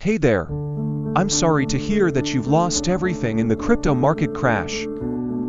Hey there. I'm sorry to hear that you've lost everything in the crypto market crash.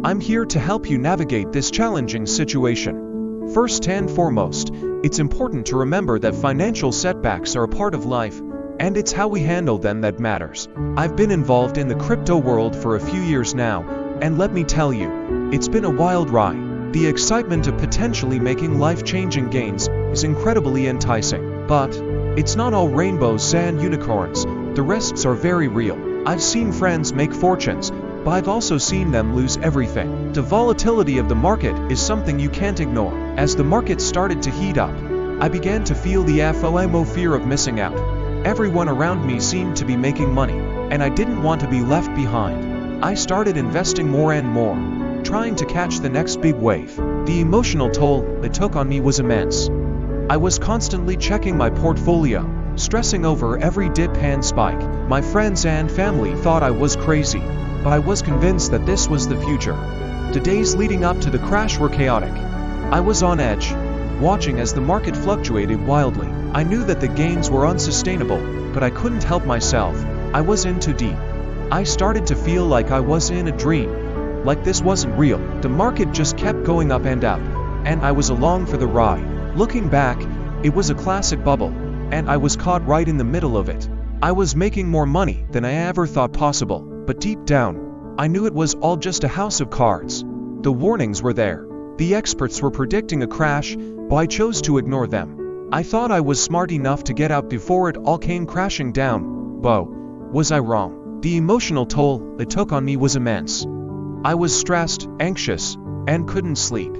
I'm here to help you navigate this challenging situation. First and foremost, it's important to remember that financial setbacks are a part of life, and it's how we handle them that matters. I've been involved in the crypto world for a few years now, and let me tell you, it's been a wild ride. The excitement of potentially making life-changing gains is incredibly enticing. But it's not all rainbows and unicorns. The risks are very real. I've seen friends make fortunes, but I've also seen them lose everything. The volatility of the market is something you can't ignore. As the market started to heat up, I began to feel the FOMO, fear of missing out. Everyone around me seemed to be making money, and I didn't want to be left behind. I started investing more and more, trying to catch the next big wave. The emotional toll it took on me was immense. I was constantly checking my portfolio, stressing over every dip and spike. My friends and family thought I was crazy, but I was convinced that this was the future. The days leading up to the crash were chaotic. I was on edge, watching as the market fluctuated wildly. I knew that the gains were unsustainable, but I couldn't help myself. I was in too deep. I started to feel like I was in a dream, like this wasn't real. The market just kept going up, and I was along for the ride. Looking back, it was a classic bubble, and I was caught right in the middle of it. I was making more money than I ever thought possible, but deep down, I knew it was all just a house of cards. The warnings were there. The experts were predicting a crash, but I chose to ignore them. I thought I was smart enough to get out before it all came crashing down, but was I wrong? The emotional toll it took on me was immense. I was stressed, anxious, and couldn't sleep.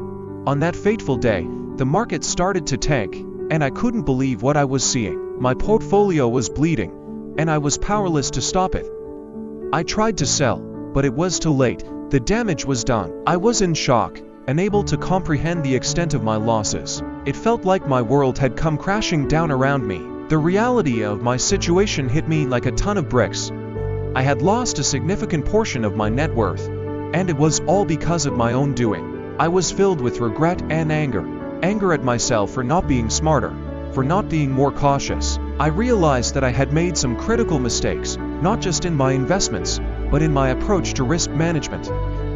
On that fateful day, the market started to tank, and I couldn't believe what I was seeing. My portfolio was bleeding, and I was powerless to stop it. I tried to sell, but it was too late. The damage was done. I was in shock, unable to comprehend the extent of my losses. It felt like my world had come crashing down around me. The reality of my situation hit me like a ton of bricks. I had lost a significant portion of my net worth, and it was all because of my own doing. I was filled with regret and anger. Anger at myself for not being smarter, for not being more cautious. I realized that I had made some critical mistakes, not just in my investments, but in my approach to risk management.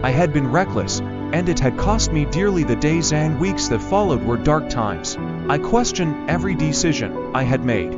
I had been reckless, and it had cost me dearly. The days and weeks that followed were dark times. I questioned every decision I had made,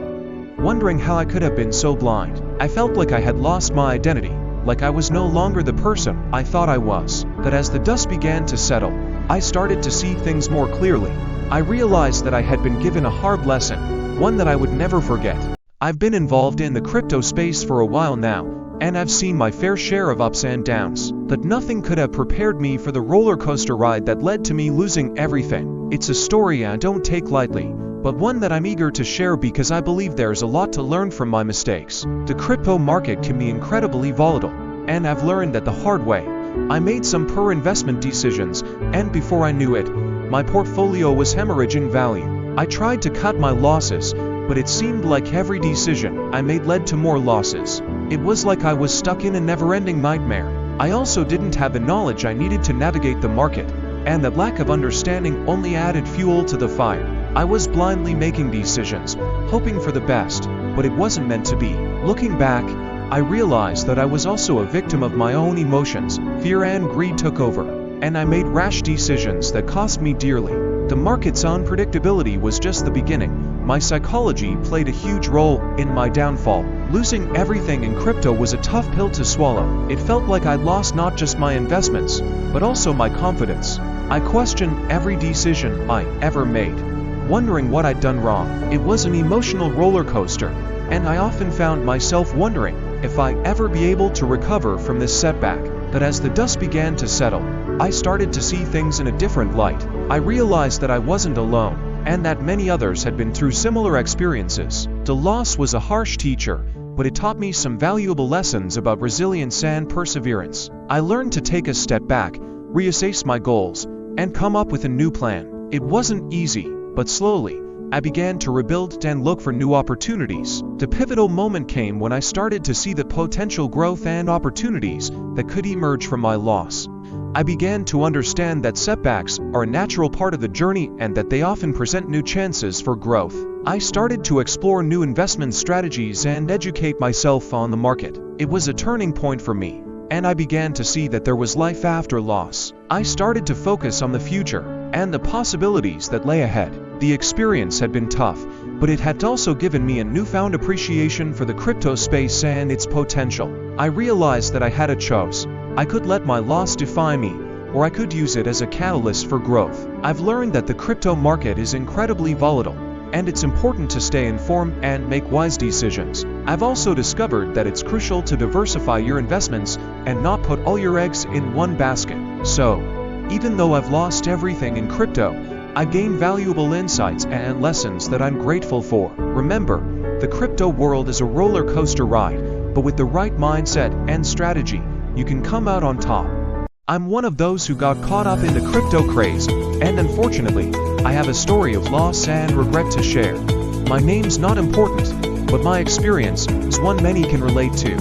wondering how I could have been so blind. I felt like I had lost my identity, like I was no longer the person I thought I was. But as the dust began to settle, I started to see things more clearly. I realized that I had been given a hard lesson, one that I would never forget. I've been involved in the crypto space for a while now, and I've seen my fair share of ups and downs, but nothing could have prepared me for the roller coaster ride that led to me losing everything. It's a story I don't take lightly, but one that I'm eager to share because I believe there's a lot to learn from my mistakes. The crypto market can be incredibly volatile, and I've learned that the hard way. I made some poor investment decisions, and before I knew it, my portfolio was hemorrhaging value. I tried to cut my losses, but it seemed like every decision I made led to more losses. It was like I was stuck in a never-ending nightmare. I also didn't have the knowledge I needed to navigate the market, and that lack of understanding only added fuel to the fire. I was blindly making decisions, hoping for the best, but it wasn't meant to be. Looking back, I realized that I was also a victim of my own emotions. Fear and greed took over, and I made rash decisions that cost me dearly. The market's unpredictability was just the beginning. My psychology played a huge role in my downfall. Losing everything in crypto was a tough pill to swallow. It felt like I'd lost not just my investments, but also my confidence. I questioned every decision I ever made, wondering what I'd done wrong. It was an emotional roller coaster, and I often found myself wondering if I'd ever be able to recover from this setback. But as the dust began to settle, I started to see things in a different light. I realized that I wasn't alone, and that many others had been through similar experiences. The loss was a harsh teacher, but it taught me some valuable lessons about resilience and perseverance. I learned to take a step back, reassess my goals, and come up with a new plan. It wasn't easy, but slowly, I began to rebuild and look for new opportunities. The pivotal moment came when I started to see the potential growth and opportunities that could emerge from my loss. I began to understand that setbacks are a natural part of the journey and that they often present new chances for growth. I started to explore new investment strategies and educate myself on the market. It was a turning point for me, and I began to see that there was life after loss. I started to focus on the future and the possibilities that lay ahead. The experience had been tough, but it had also given me a newfound appreciation for the crypto space and its potential. I realized that I had a choice. I could let my loss define me, or I could use it as a catalyst for growth. I've learned that the crypto market is incredibly volatile, and it's important to stay informed and make wise decisions. I've also discovered that it's crucial to diversify your investments and not put all your eggs in one basket. So, even though I've lost everything in crypto, I gained valuable insights and lessons that I'm grateful for. Remember, the crypto world is a roller coaster ride, but with the right mindset and strategy, you can come out on top. I'm one of those who got caught up in the crypto craze, and unfortunately, I have a story of loss and regret to share. My name's not important, but my experience is one many can relate to.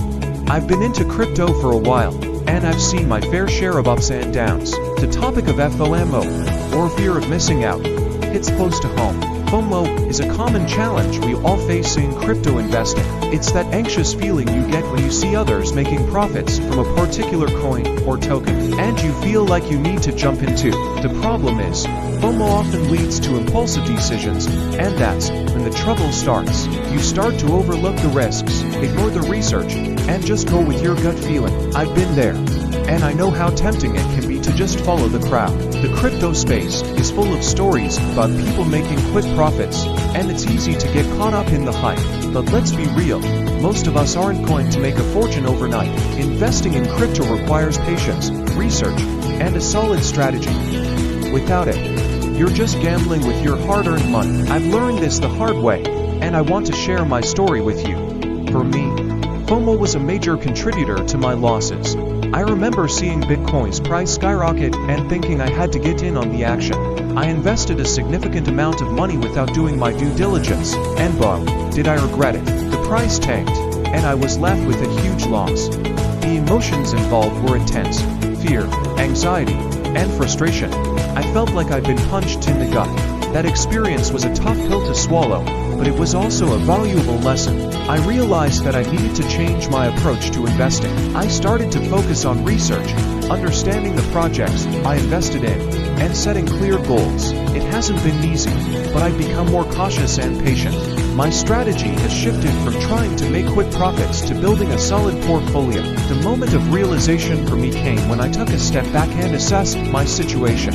I've been into crypto for a while, and I've seen my fair share of ups and downs. The topic of FOMO, or fear of missing out, hits close to home. FOMO is a common challenge we all face in crypto investing. It's that anxious feeling you get when you see others making profits from a particular coin or token, and you feel like you need to jump in too. The problem is, FOMO often leads to impulsive decisions, and that's when the trouble starts. You start to overlook the risks, ignore the research, and just go with your gut feeling. I've been there, and I know how tempting it can be to just follow the crowd. The crypto space is full of stories about people making quick profits, and it's easy to get caught up in the hype. But let's be real, most of us aren't going to make a fortune overnight. Investing in crypto requires patience, research, and a solid strategy. Without it, you're just gambling with your hard-earned money. I've learned this the hard way, and I want to share my story with you. For me, FOMO was a major contributor to my losses. I remember seeing Bitcoin's price skyrocket and thinking I had to get in on the action. I invested a significant amount of money without doing my due diligence, and boy, did I regret it. The price tanked, and I was left with a huge loss. The emotions involved were intense: fear, anxiety, and frustration. I felt like I'd been punched in the gut. That experience was a tough pill to swallow, but it was also a valuable lesson. I realized that I needed to change my approach to investing. I started to focus on research, understanding the projects I invested in, and setting clear goals. It hasn't been easy, but I've become more cautious and patient. My strategy has shifted from trying to make quick profits to building a solid portfolio. The moment of realization for me came when I took a step back and assessed my situation.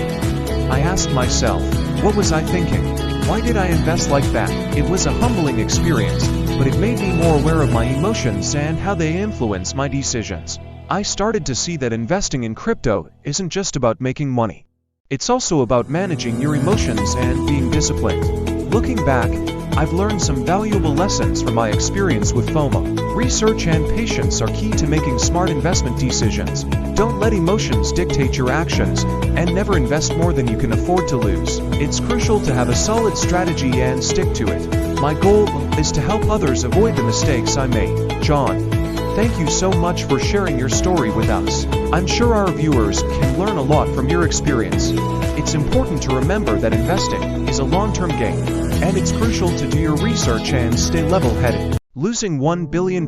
I asked myself, what was I thinking? Why did I invest like that? It was a humbling experience, but it made me more aware of my emotions and how they influence my decisions. I started to see that investing in crypto isn't just about making money. It's also about managing your emotions and being disciplined. Looking back, I've learned some valuable lessons from my experience with FOMO. Research and patience are key to making smart investment decisions. Don't let emotions dictate your actions, and never invest more than you can afford to lose. It's crucial to have a solid strategy and stick to it. My goal is to help others avoid the mistakes I made. John, thank you so much for sharing your story with us. I'm sure our viewers can learn a lot from your experience. It's important to remember that investing is a long-term game, and it's crucial to do your research and stay level-headed. Losing $1 billion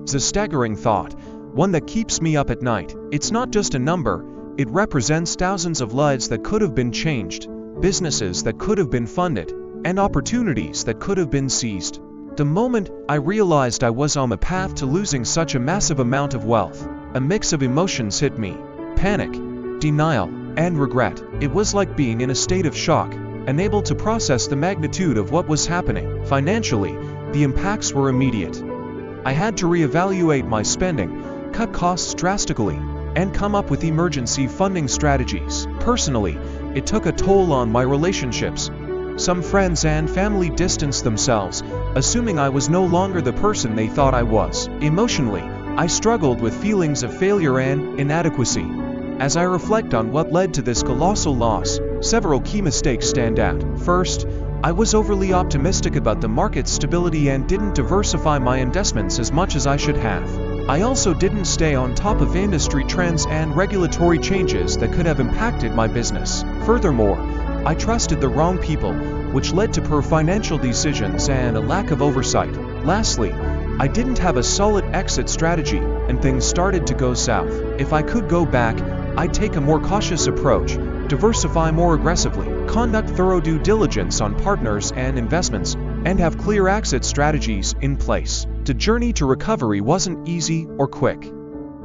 is a staggering thought, one that keeps me up at night. It's not just a number, it represents thousands of lives that could have been changed, businesses that could have been funded, and opportunities that could have been seized. The moment I realized I was on the path to losing such a massive amount of wealth, a mix of emotions hit me: panic, denial, and regret. It was like being in a state of shock, unable to process the magnitude of what was happening. Financially, the impacts were immediate. I had to reevaluate my spending, cut costs drastically, and come up with emergency funding strategies. Personally, it took a toll on my relationships. Some friends and family distanced themselves, assuming I was no longer the person they thought I was. Emotionally, I struggled with feelings of failure and inadequacy. As I reflect on what led to this colossal loss, several key mistakes stand out. First, I was overly optimistic about the market stability and didn't diversify my investments as much as I should have. I also didn't stay on top of industry trends and regulatory changes that could have impacted my business. Furthermore, I trusted the wrong people, which led to poor financial decisions and a lack of oversight. Lastly, I didn't have a solid exit strategy, and things started to go south. If I could go back, I'd take a more cautious approach, diversify more aggressively, conduct thorough due diligence on partners and investments, and have clear exit strategies in place. The journey to recovery wasn't easy or quick.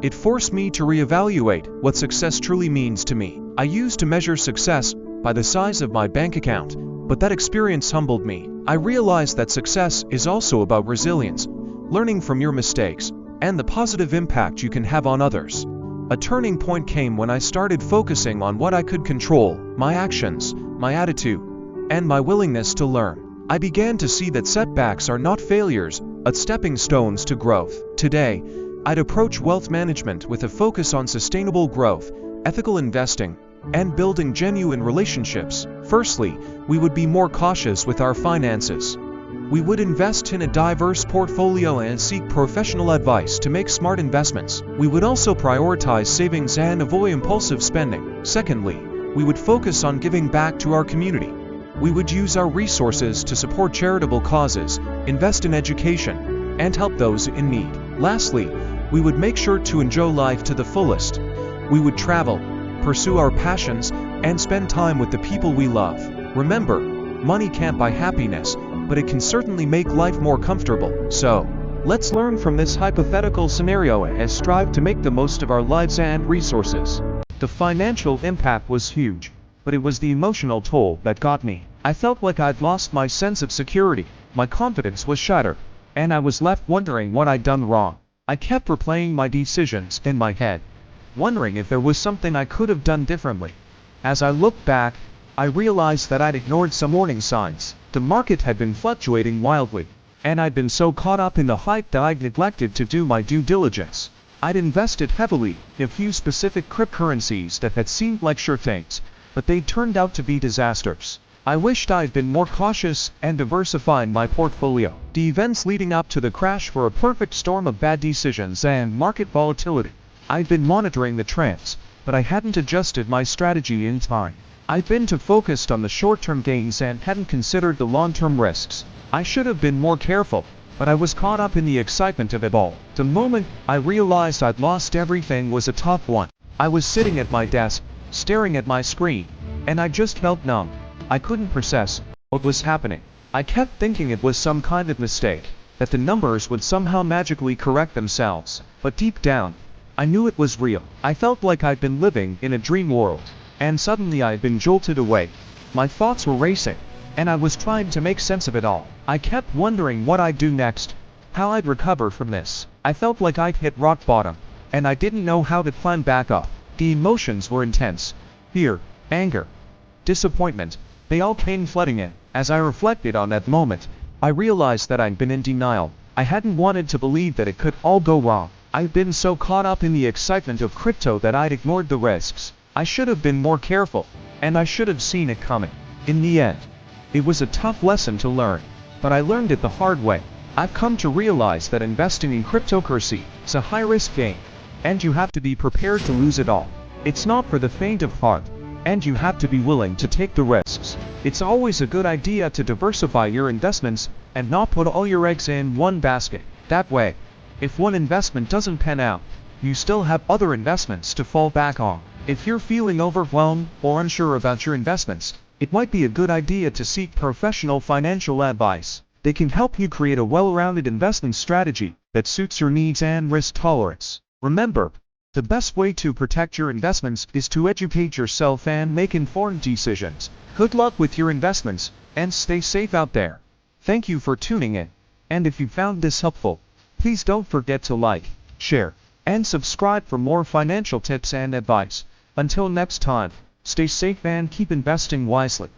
It forced me to reevaluate what success truly means to me. I used to measure success by the size of my bank account, but that experience humbled me. I realized that success is also about resilience, learning from your mistakes, and the positive impact you can have on others. A turning point came when I started focusing on what I could control: my actions, my attitude, and my willingness to learn. I began to see that setbacks are not failures, but stepping stones to growth. Today, I'd approach wealth management with a focus on sustainable growth, ethical investing, and building genuine relationships. Firstly, we would be more cautious with our finances. We would invest in a diverse portfolio and seek professional advice to make smart investments. We would also prioritize savings and avoid impulsive spending. Secondly, we would focus on giving back to our community. We would use our resources to support charitable causes, invest in education, and help those in need. Lastly, we would make sure to enjoy life to the fullest. We would travel, pursue our passions, and spend time with the people we love. Remember, money can't buy happiness, but it can certainly make life more comfortable. So, let's learn from this hypothetical scenario and strive to make the most of our lives and resources. The financial impact was huge, but it was the emotional toll that got me. I felt like I'd lost my sense of security, my confidence was shattered, and I was left wondering what I'd done wrong. I kept replaying my decisions in my head, wondering if there was something I could have done differently. As I looked back, I realized that I'd ignored some warning signs. The market had been fluctuating wildly, and I'd been so caught up in the hype that I'd neglected to do my due diligence. I'd invested heavily in a few specific cryptocurrencies that had seemed like sure things, but they turned out to be disasters. I wished I'd been more cautious and diversified my portfolio. The events leading up to the crash were a perfect storm of bad decisions and market volatility. I'd been monitoring the trends, but I hadn't adjusted my strategy in time. I'd been too focused on the short-term gains and hadn't considered the long-term risks. I should have been more careful, but I was caught up in the excitement of it all. The moment I realized I'd lost everything was a tough one. I was sitting at my desk, staring at my screen, and I just felt numb. I couldn't process what was happening. I kept thinking it was some kind of mistake, that the numbers would somehow magically correct themselves. But deep down, I knew it was real. I felt like I'd been living in a dream world, and suddenly I'd been jolted away. My thoughts were racing, and I was trying to make sense of it all. I kept wondering what I'd do next, how I'd recover from this. I felt like I'd hit rock bottom, and I didn't know how to climb back up. The emotions were intense: fear, anger, disappointment. They all came flooding in. As I reflected on that moment, I realized that I'd been in denial. I hadn't wanted to believe that it could all go wrong. I'd been so caught up in the excitement of crypto that I'd ignored the risks. I should have been more careful, and I should have seen it coming. In the end, it was a tough lesson to learn, but I learned it the hard way. I've come to realize that investing in cryptocurrency is a high-risk game, and you have to be prepared to lose it all. It's not for the faint of heart, and you have to be willing to take the risks. It's always a good idea to diversify your investments and not put all your eggs in one basket. That way, if one investment doesn't pan out, you still have other investments to fall back on. If you're feeling overwhelmed or unsure about your investments, it might be a good idea to seek professional financial advice. They can help you create a well-rounded investment strategy that suits your needs and risk tolerance. Remember, the best way to protect your investments is to educate yourself and make informed decisions. Good luck with your investments, and stay safe out there. Thank you for tuning in, and if you found this helpful, please don't forget to like, share, and subscribe for more financial tips and advice. Until next time, stay safe and keep investing wisely.